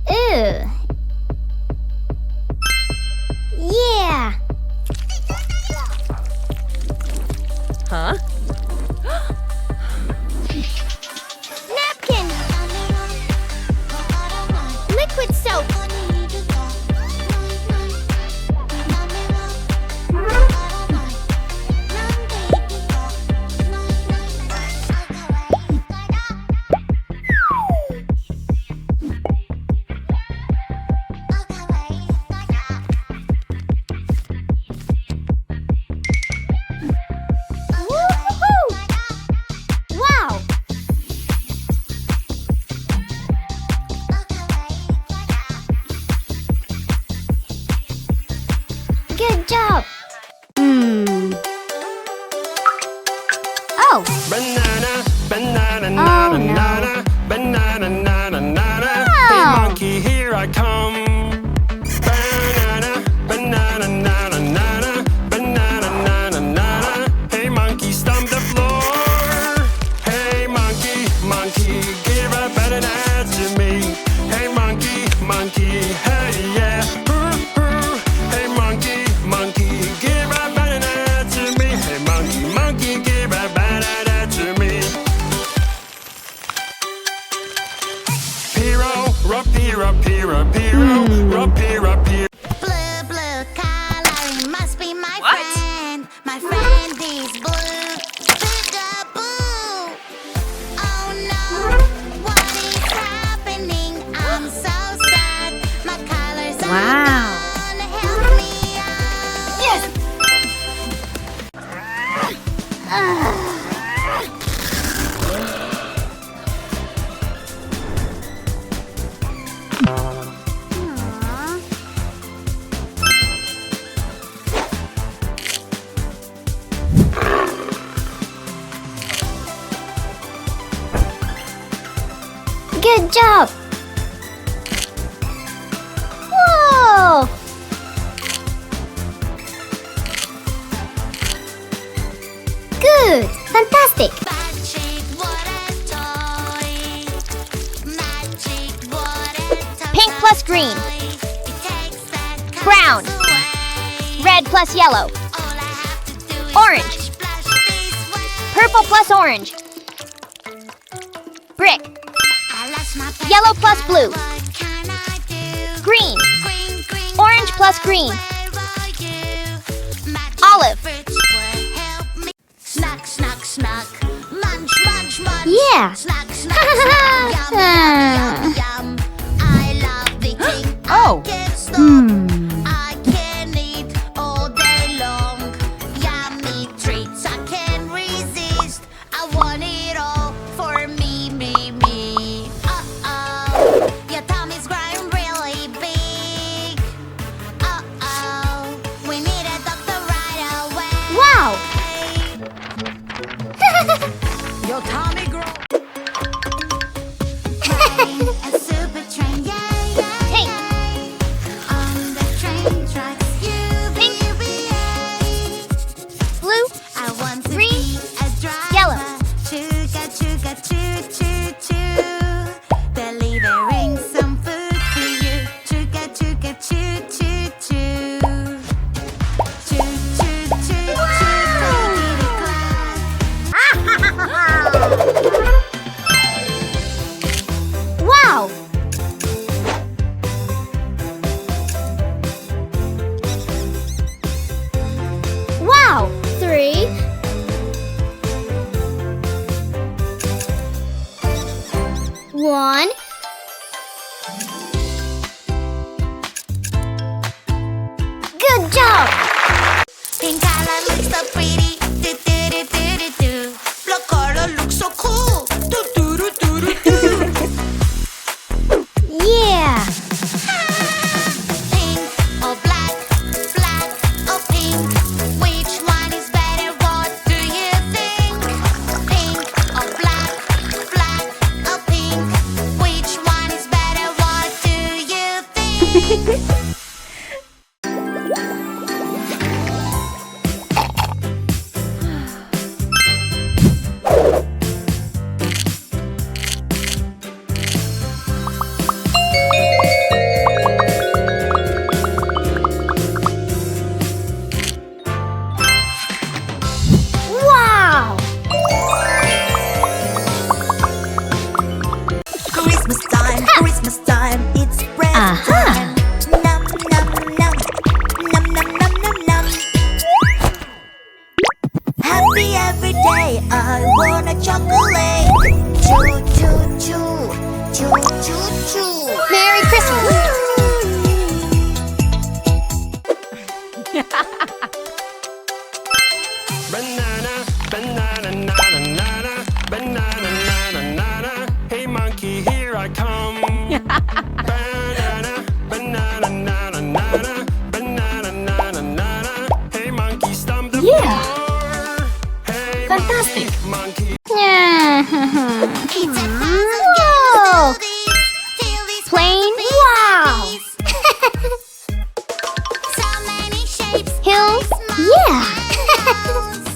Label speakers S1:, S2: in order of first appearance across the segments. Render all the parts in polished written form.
S1: Ew. Yeah.
S2: Huh?
S1: Napkin. Liquid soap. Wow! Good job! Oh!
S3: Banana, banana,
S1: Oh,
S3: nana,
S1: no.
S3: nana, banana, nana, nana.
S1: Oh.
S3: Hey monkey, here I come. Banana, banana, nana, nana, banana, nana, nana. Hey monkey, stomp the floor. Hey monkey, monkey, give a banana to me. Hey monkey, monkey, hey yeah. Hey monkey, monkey, give a banana to me. Hey monkey, monkey, give a banana to me. Piro, rapira, pira, piro, rapira, pira.
S4: Blue, blue color must be my
S2: What?
S4: friend. My friend is blue. Peekaboo. Oh no, what is happening? I'm so sad. My colors are
S1: Wow.
S4: gonna help me out.
S2: Yes!
S1: Good job! Whoa! Good! Fantastic!
S4: Magic water toy. Magic water toy.
S1: Pink plus green.
S4: It takes the
S1: Brown.
S4: colors away.
S1: Red plus yellow.
S4: All I have to do is
S1: Orange.
S4: splash this way.
S1: Purple plus orange. Brick.
S4: I lost my pen.
S1: Yellow plus blue.
S4: What can I do?
S1: Green.
S4: Green, green,
S1: Orange plus
S4: color,
S1: green.
S4: where are you? Magic
S1: Olive.
S4: fruits will help me. Snack, snack, snack. Munch, munch, munch.
S1: Yeah.
S4: Snack, snack, snack. Yum, yum, yum, yum. I love eating.
S2: Oh.
S4: I can't stop. I can eat all day long. Yummy treats I can't resist. I want it all for me, me, me. Uh-oh, your tummy's growing really big. Uh-oh, we need a doctor right away.
S1: Wow!
S2: Your tummy grow.
S4: Train, a super train, yeah, yeah,
S1: Hey.
S4: yeah. On the train tracks,
S1: Pink.
S4: UBA.
S1: Blue.
S4: I want to
S1: Green.
S4: be a driver.
S1: Yellow.
S4: Chuga, chuga, choo, choo, choo. Delivering some food to you. Chuga, chuga, choo, choo, choo. Choo, choo, choo, choo. Take it to class.
S1: Wow! Wow! 3. One. Good job!
S4: Pink color looks so pretty. Do, do, do, do, do, do. Blue color looks so cool. Do, do, do, do, do, do.
S1: Yeah!
S4: Pink or black, black or pink. Which one is better? What do you think? Pink or black, black or pink. Which one is better? What do you think? Christmas time, it's present
S1: Aha.
S4: time. Num num num, num num num num num. Happy every day, I want a chocolate. Choo choo choo, choo choo choo.
S1: Merry Christmas!
S3: Banana, banana, nana, nana, banana, nana, nana. Hey monkey, here I come. Banana, banana, nana, nana, banana, nana, nana. Hey monkey, stomp the
S2: Yeah.
S3: floor. Hey
S2: Fantastic.
S3: monkey.
S4: It's a puzzle
S1: Whoa.
S4: game. Till these
S1: Plain
S4: puzzle
S1: wow.
S4: pieces. So many shapes.
S1: Hills?
S4: Small
S1: Yeah.
S4: mountains.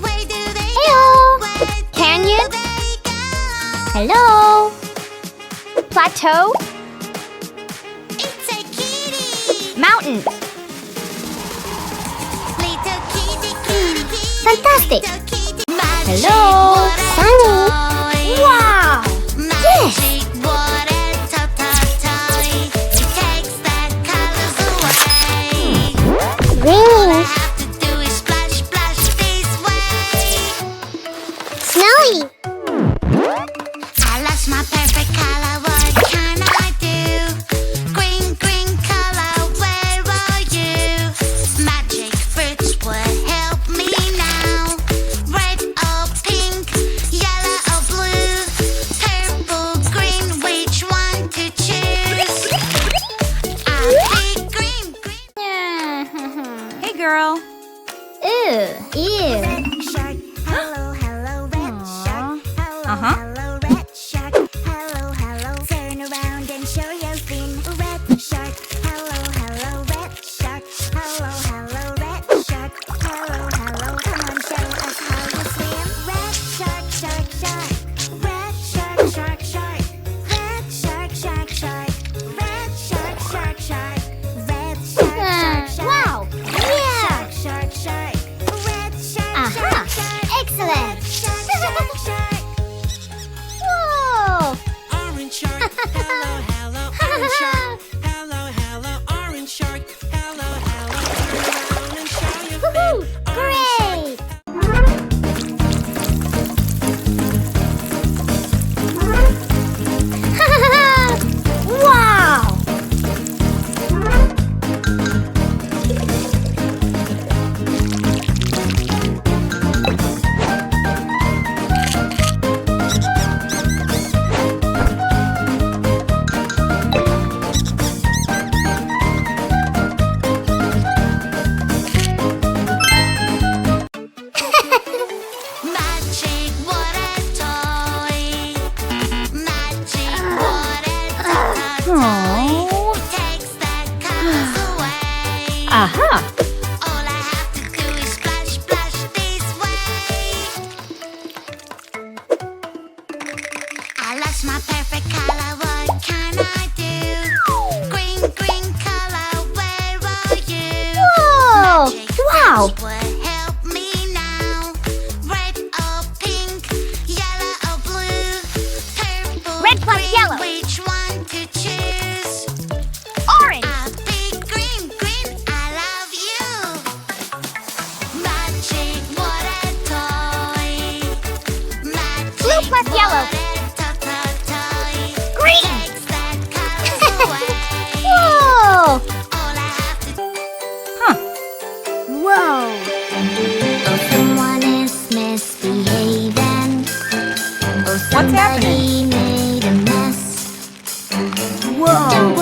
S4: Where do they go?
S1: Heyo.
S4: Where do
S1: Canyon?
S4: they go?
S1: Hello. Plateau?
S4: It's a kitty.
S1: Mountain?
S4: Little kitty, kitty, kitty.
S1: Fantastic.
S4: Little kitty.
S1: Hello. Sunny? Wow.
S4: Magic water toy. It takes the colors away. All
S1: Green?
S4: I have to do is splash, splash this way.
S1: Snowy?
S4: I lost my perfect color, what can I do? Green, green color, where are you? Magic fruits will help me now. Red or pink, yellow or blue, purple, green, which one to choose? I'll pick green, green.
S2: Hey, girl.
S1: Ew.
S4: Red shark, hello, hello, red shark. Hello,
S2: Uh-huh.
S4: hello, red shark. Hello, hello, turn around and show your fin. Red shark, hello, hello, red shark. Hello, hello, red shark. Hello, hello, come on, show us how you swim. Red shark, shark, shark. Red shark, shark, shark. Red shark, shark, shark. Red shark, shark, shark. Red shark, shark, shark.
S1: Wow. Yeah.
S4: Shark, shark, shark. Red shark,
S1: Aha.
S4: shark, shark.
S1: Excellent.
S4: Shark, shark, shark.
S1: Whoa.
S3: Orange shark, hello, hello, orange shark. Hello, hello, orange shark. Hello, hello, turn around and show your
S1: Woohoo.
S3: fin. Orange
S1: Great. Wow.
S4: Magic water toy. Magic water toy.
S2: Aww.
S4: It takes the colors away.
S2: Aha.
S4: All I have to do is splash, splash this way. I lost my perfect color, what can I do? Green, green color, where are you?
S1: Whoa.
S4: Magic
S1: Wow.
S4: fruits will help me now. Red or pink, yellow or blue, purple,
S1: Red plus
S4: green,
S1: yellow.
S4: which one to choose?
S1: Orange.
S4: I'll pick green, green, I love you. Magic water toy. Magic
S1: Blue plus yellow.
S4: water toy.
S1: Green.
S4: Takes the colors away.
S1: Whoa.
S4: All I have to
S1: Whoa.
S4: Oh, someone is misbehaving. Oh,
S2: What's happening?
S4: somebody made a mess.
S1: Whoa.
S4: Don't